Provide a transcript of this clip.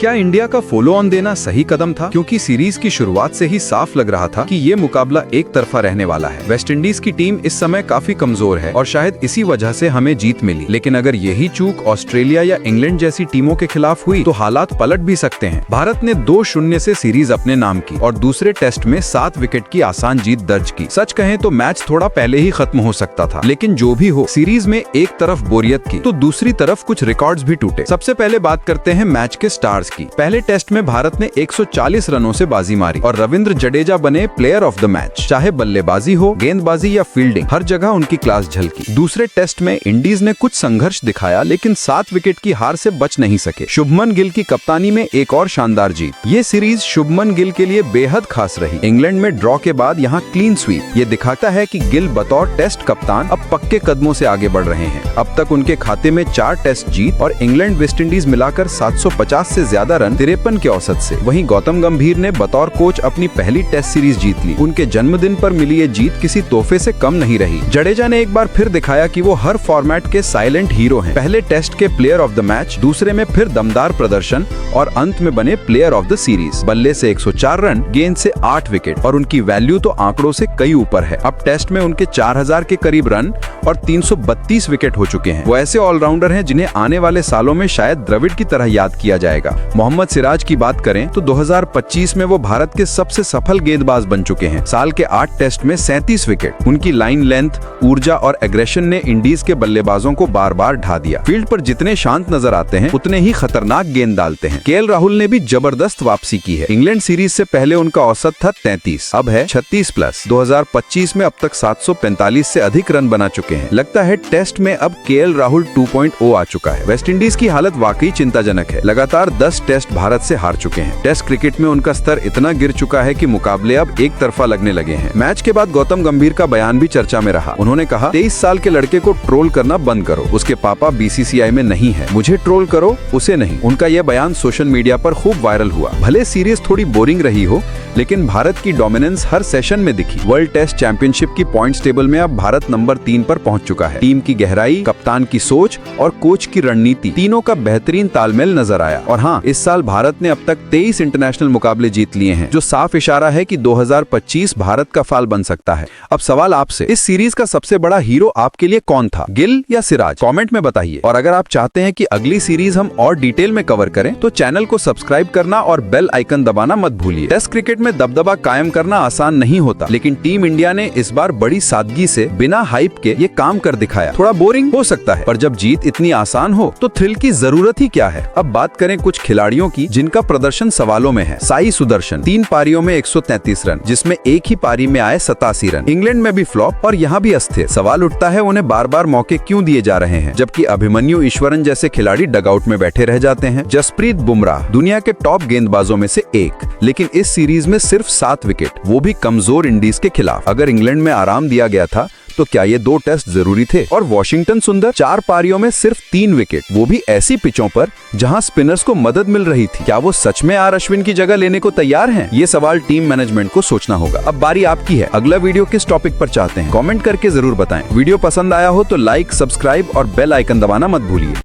क्या इंडिया का follow on देना सही कदम था? क्योंकि सीरीज की शुरुआत से ही साफ लग रहा था कि ये मुकाबला एक तरफा रहने वाला है। वेस्ट इंडीज की टीम इस समय काफी कमजोर है और शायद इसी वजह से हमें जीत मिली। लेकिन अगर यही चूक ऑस्ट्रेलिया या इंग्लैंड जैसी टीमों के खिलाफ हुई तो हालात पलट भी सकते हैं। भारत ने 2-0 से सीरीज अपने नाम की और दूसरे टेस्ट में 7 विकेट की आसान जीत दर्ज की। सच कहें तो मैच थोड़ा पहले ही खत्म हो सकता था, लेकिन जो भी हो, सीरीज में एक तरफ बोरियत की तो दूसरी तरफ कुछ रिकॉर्ड्स भी टूटे। सबसे पहले बात करते हैं मैच के स्टार्स की। पहले टेस्ट में भारत ने 140 रनों से बाजी मारी और रविंद्र जडेजा बने प्लेयर ऑफ द मैच। चाहे बल्लेबाजी हो, गेंदबाजी या फील्डिंग, हर जगह उनकी क्लास झलकी। दूसरे टेस्ट में इंडीज ने कुछ संघर्ष दिखाया, लेकिन 7 विकेट की हार से बच नहीं सके। शुभमन गिल की कप्तानी में एक और शानदार जीत। ये सीरीज शुभमन गिल के लिए बेहद खास रही। इंग्लैंड में ड्रॉ के बाद यहाँ क्लीन स्वीप। ये दिखाता है कि गिल बतौर टेस्ट कप्तान अब पक्के कदमों से आगे बढ़ रहे हैं। अब तक उनके खाते में 4 टेस्ट जीत और इंग्लैंड वेस्ट इंडीज मिलाकर 750 से ज्यादा रन 53 के औसत से। वहीं गौतम गंभीर ने बतौर कोच अपनी पहली टेस्ट सीरीज जीत ली। उनके जन्मदिन पर मिली ये जीत किसी तोहफे से कम नहीं रही। जडेजा ने एक बार फिर दिखाया कि वो हर फॉर्मेट के साइलेंट हीरो हैं। पहले टेस्ट के प्लेयर ऑफ द मैच, दूसरे में फिर दमदार प्रदर्शन और अंत में बने प्लेयर ऑफ द सीरीज। बल्ले से 104 रन, गेंद से 8 विकेट और उनकी वैल्यू तो आंकड़ों से कई ऊपर है। अब टेस्ट में उनके 4000 के करीब रन और 332 विकेट हो चुके हैं। वो ऐसे ऑलराउंडर हैं जिन्हें आने वाले सालों में शायद द्रविड़ की तरह याद किया जाएगा। मोहम्मद सिराज की बात करें तो 2025 में वो भारत के सबसे सफल गेंदबाज बन चुके हैं। साल के 8 टेस्ट में 37 विकेट। उनकी लाइन लेंथ, ऊर्जा और एग्रेशन ने इंडीज के बल्लेबाजों को बार बार ढा दिया। फील्ड पर जितने शांत नजर आते हैं उतने ही खतरनाक गेंद डालते हैं। केएल राहुल ने भी जबरदस्त वापसी की है। इंग्लैंड सीरीज से पहले उनका औसत था 33, अब है 36+। 2025 में अब तक 745 से अधिक रन बना चुके हैं। लगता है टेस्ट में अब केएल राहुल 2.0 आ चुका है। वेस्ट इंडीज की हालत वाकई चिंताजनक है। लगातार 10 टेस्ट भारत से हार चुके हैं। टेस्ट क्रिकेट में उनका स्तर इतना गिर चुका है कि मुकाबले अब एक तरफा लगने लगे हैं। मैच के बाद गौतम गंभीर का बयान भी चर्चा में रहा। उन्होंने कहा, 23 साल के लड़के को ट्रोल करना बंद करो। उसके पापा बीसीसीआई में नहीं है। मुझे ट्रोल करो, उसे नहीं। उनका यह बयान सोशल मीडिया पर खूब वायरल हुआ। भले सीरीज थोड़ी बोरिंग रही हो, लेकिन भारत की डोमिनेंस हर सेशन में दिखी। वर्ल्ड टेस्ट चैंपियनशिप की पॉइंट्स टेबल में अब भारत नंबर 3 पर पहुंच चुका है। टीम की गहराई, कप्तान की सोच और कोच की रणनीति, तीनों का बेहतरीन तालमेल नजर आया। और हाँ, इस साल भारत ने अब तक 23 इंटरनेशनल मुकाबले जीत लिए हैं, जो साफ इशारा है कि 2025 भारत का फाल बन सकता है। अब सवाल आपसे, इस सीरीज का सबसे बड़ा हीरो आपके लिए कौन था, गिल या सिराज? कमेंट में बताइए। और अगर आप चाहते हैं कि अगली सीरीज हम और डिटेल में कवर करें तो चैनल को सब्सक्राइब करना और बेल आइकन दबाना मत भूलिए। टेस्ट क्रिकेट में दबदबा कायम करना आसान नहीं होता, लेकिन टीम इंडिया ने इस बार बड़ी सादगी से बिना हाइप के ये काम कर दिखाया। थोड़ा बोरिंग हो सकता है, पर जब जीत इतनी आसान हो तो थ्रिल की जरूरत ही क्या है। अब बात करें कुछ खिलाड़ियों की जिनका प्रदर्शन सवालों में है। साई सुदर्शन 3 पारियों में 133 रन, जिसमें एक ही पारी में आए 87 रन। इंग्लैंड में भी फ्लॉप और यहाँ भी अस्थिर। सवाल उठता है, उन्हें बार बार मौके क्यों दिए जा रहे हैं, जबकि अभिमन्यु ईश्वरन जैसे खिलाड़ी डगआउट में बैठे रह जाते हैं। जसप्रीत बुमराह दुनिया के टॉप गेंदबाजों में से एक, लेकिन इस सीरीज में सिर्फ 7 विकेट, वो भी कमजोर इंडीज के खिलाफ। अगर इंग्लैंड में आराम दिया गया था तो क्या ये 2 टेस्ट जरूरी थे? और वॉशिंगटन सुंदर 4 पारियों में सिर्फ 3 विकेट, वो भी ऐसी पिचों पर जहां स्पिनर्स को मदद मिल रही थी। क्या वो सच में आर अश्विन की जगह लेने को तैयार हैं? ये सवाल टीम मैनेजमेंट को सोचना होगा। अब बारी आपकी है। अगला वीडियो किस टॉपिक पर चाहते हैं, कमेंट करके जरूर बताएं। वीडियो पसंद आया हो तो लाइक, सब्सक्राइब और बेल आइकन दबाना मत भूलिए।